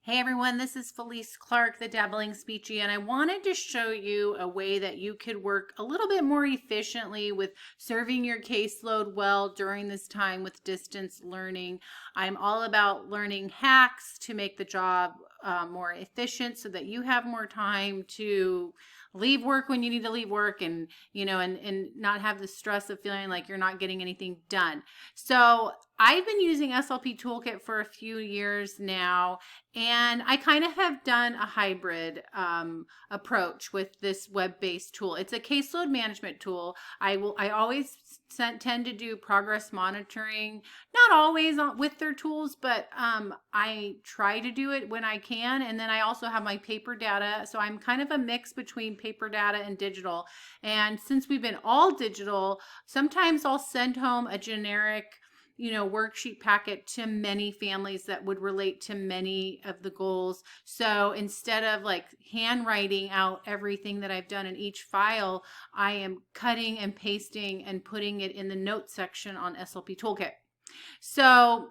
Hey everyone, this is Felice Clark, the Dabbling Speechy, and I wanted to show you a way that you could work a little bit more efficiently with serving your caseload well during this time with distance learning. I'm all about learning hacks to make the job more efficient so that you have more time to leave work when you need to leave work and not have the stress of feeling like you're not getting anything done. So I've been using SLPToolkit for a few years now, and I kind of have done a hybrid approach with this web-based tool. It's a caseload management tool. I always tend to do progress monitoring, not always with their tools, but I try to do it when I can. And then I also have my paper data. So I'm kind of a mix between paper data and digital. And since we've been all digital, sometimes I'll send home a generic worksheet packet to many families that would relate to many of the goals. So instead of like handwriting out everything that I've done in each file, I am cutting and pasting and putting it in the notes section on SLPToolkit. So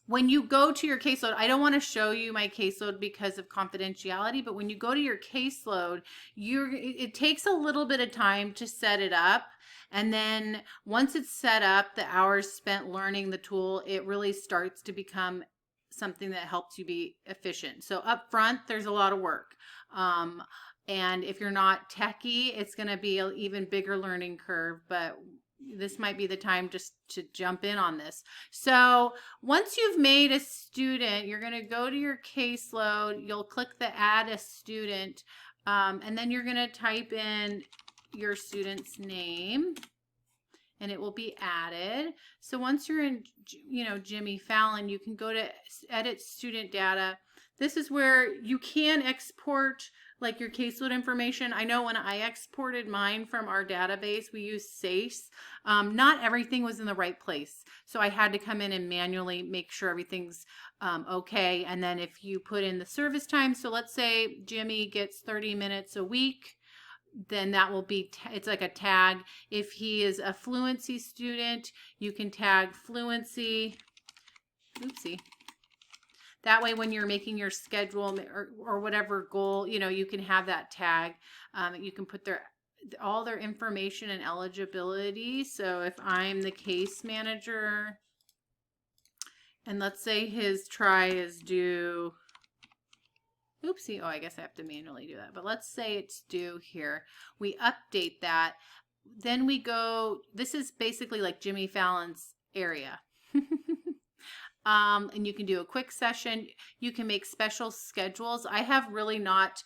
when you go to your caseload, I don't want to show you my caseload because of confidentiality, but when you go to your caseload, it takes a little bit of time to set it up. And then once it's set up, the hours spent learning the tool, it really starts to become something that helps you be efficient. So up front, there's a lot of work. And if you're not techie, it's going to be an even bigger learning curve, but this might be the time just to jump in on this. So once you've made a student, you're going to go to your caseload, you'll click the add a student, and then you're going to type in your student's name and it will be added. So once you're in, Jimmy Fallon, you can go to edit student data. This is where you can export like your caseload information. I know when I exported mine from our database, we use SACE. Not everything was in the right place. So I had to come in and manually make sure everything's okay. And then if you put in the service time, so let's say Jimmy gets 30 minutes a week, then that will be, it's like a tag. If he is a fluency student, you can tag fluency. Oopsie. That way when you're making your schedule or whatever goal, you can have that tag. You can put all their information and eligibility. So if I'm the case manager, and let's say his try is due, oopsie, oh, I guess I have to manually do that. But let's say it's due here. We update that. Then we go, this is basically like Jimmy Fallon's area. And you can do a quick session. You can make special schedules. I have really not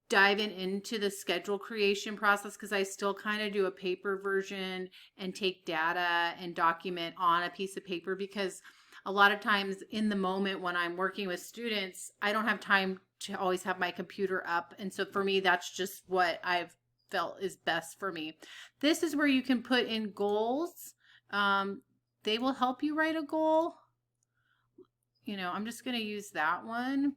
diving into the schedule creation process because I still kind of do a paper version and take data and document on a piece of paper, because a lot of times in the moment when I'm working with students, I don't have time to always have my computer up. And so for me, that's just what I've felt is best for me. This is where you can put in goals. They will help you write a goal. I'm just going to use that one.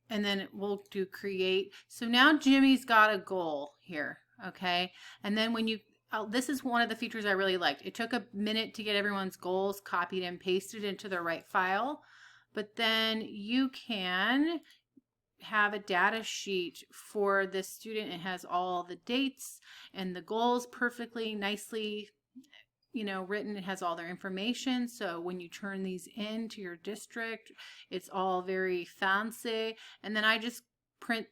And then we'll do create. So now Jimmy's got a goal here. Okay. And then when this is one of the features I really liked. It took a minute to get everyone's goals copied and pasted into the right file. But then you can have a data sheet for the student. It has all the dates and the goals perfectly, nicely written. It has all their information. So when you turn these into your district, it's all very fancy. And then I just print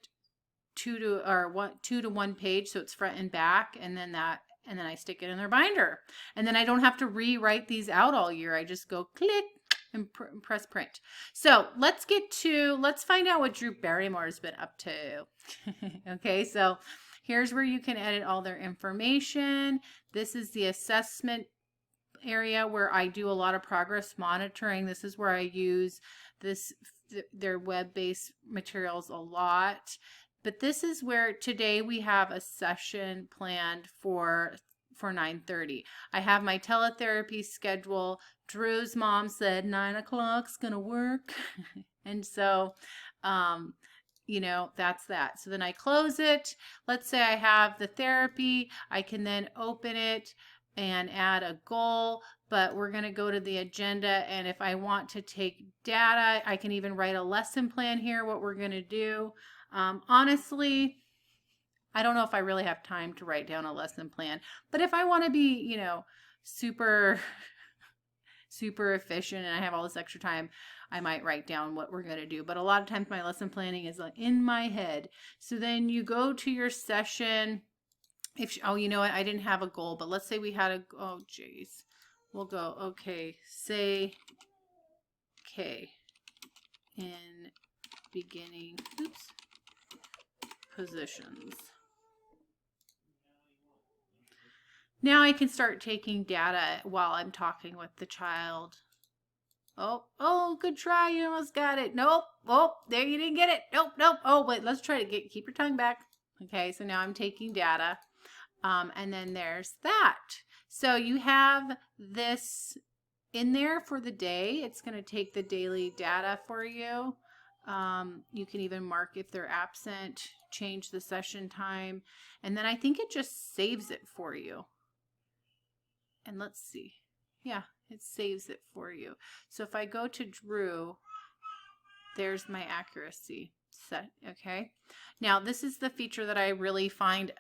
2 to 1 page, so it's front and back, and then I stick it in their binder. And then I don't have to rewrite these out all year. I just go click and press print. So let's find out what Drew Barrymore has been up to. Okay, so here's where you can edit all their information. This is the assessment area where I do a lot of progress monitoring. This is where I use their web-based materials a lot. But this is where today we have a session planned for 9:30. I have my teletherapy schedule. Drew's mom said 9 o'clock's gonna work. And so that's that. So then I close it. Let's say I have the therapy. I can then open it. and add a goal, but we're going to go to the agenda. And if I want to take data, I can even write a lesson plan here, what we're going to do. Honestly, I don't know if I really have time to write down a lesson plan, but if I want to be, you know, super efficient and I have all this extra time, I might write down what we're going to do. But a lot of times my lesson planning is like in my head. So then you go to your session. Oh, you know what? I didn't have a goal, but let's say we had a, oh, geez. We'll go, okay, say K in beginning, oops, positions. Now I can start taking data while I'm talking with the child. Oh, good try. You almost got it. Nope. Oh, there you didn't get it. Nope. Oh, wait, let's try to keep your tongue back. Okay, so now I'm taking data. And then there's that. So you have this in there for the day. It's going to take the daily data for you. You can even mark if they're absent, change the session time, and then I think it just saves it for you. And let's see. Yeah, it saves it for you. So if I go to Drew, there's my accuracy set. Okay. Now this is the feature that I really find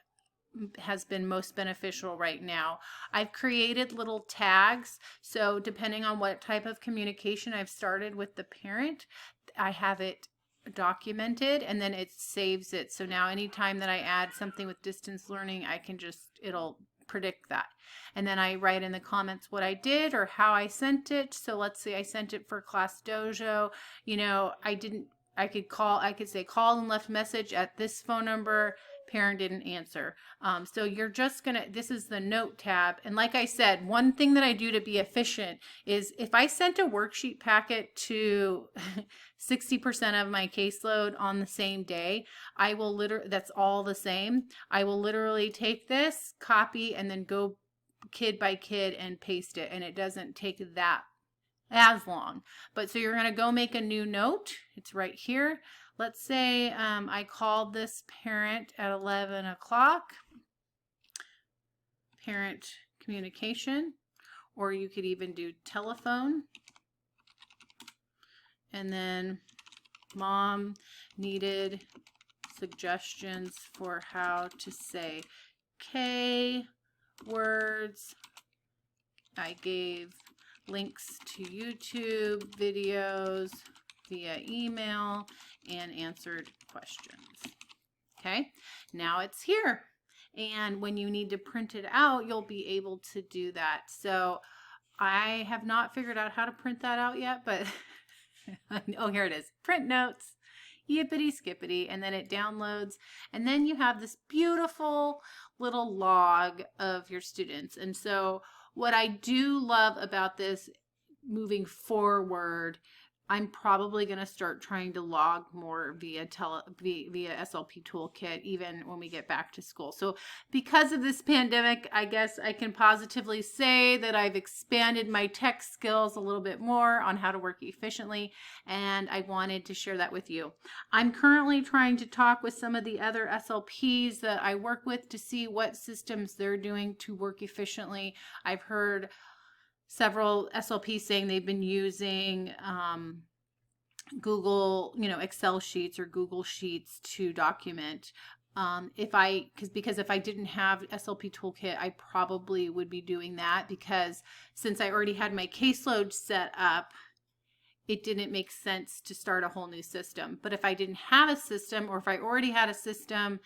has been most beneficial right now. I've created little tags. So depending on what type of communication I've started with the parent, I have it documented and then it saves it. So now anytime that I add something with distance learning, I can just, it'll predict that. And then I write in the comments what I did or how I sent it. So let's say I sent it for Class Dojo. You know, I could say call and left message at this phone number. Parent didn't answer. So you're just gonna, this is the note tab. And like I said, one thing that I do to be efficient is if I sent a worksheet packet to 60% of my caseload on the same day, I will literally, that's all the same. I will literally take this, copy, and then go kid by kid and paste it. And it doesn't take that as long. But so you're going to go make a new note. It's right here. Let's say I called this parent at 11 o'clock. Parent communication. Or you could even do telephone. And then mom needed suggestions for how to say K words. I gave links to YouTube videos via email and answered questions. Okay, now it's here. And when you need to print it out, you'll be able to do that. So I have not figured out how to print that out yet, but oh, here it is. Print notes, yippity skippity, and then it downloads. And then you have this beautiful little log of your students. And so what I do love about this moving forward, I'm probably going to start trying to log more via SLPToolkit even when we get back to school. So because of this pandemic, I guess I can positively say that I've expanded my tech skills a little bit more on how to work efficiently, and I wanted to share that with you. I'm currently trying to talk with some of the other SLPs that I work with to see what systems they're doing to work efficiently. I've heard several SLPs saying they've been using Google, Excel sheets or Google Sheets to document. Because if I didn't have SLPToolkit, I probably would be doing that, because since I already had my caseload set up, it didn't make sense to start a whole new system. But if I didn't have a system, or if I already had a system,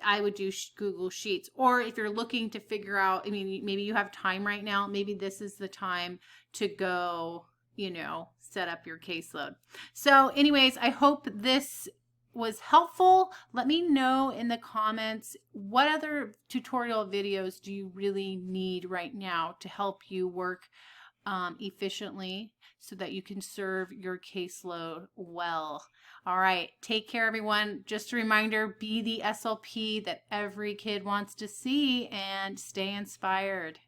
I would do Google Sheets. Or if you're looking to figure out, maybe you have time right now, maybe this is the time to go, set up your caseload. So anyways, I hope this was helpful. Let me know in the comments, what other tutorial videos do you really need right now to help you work efficiently so that you can serve your caseload well. All right, take care, everyone. Just a reminder, be the SLP that every kid wants to see, and stay inspired.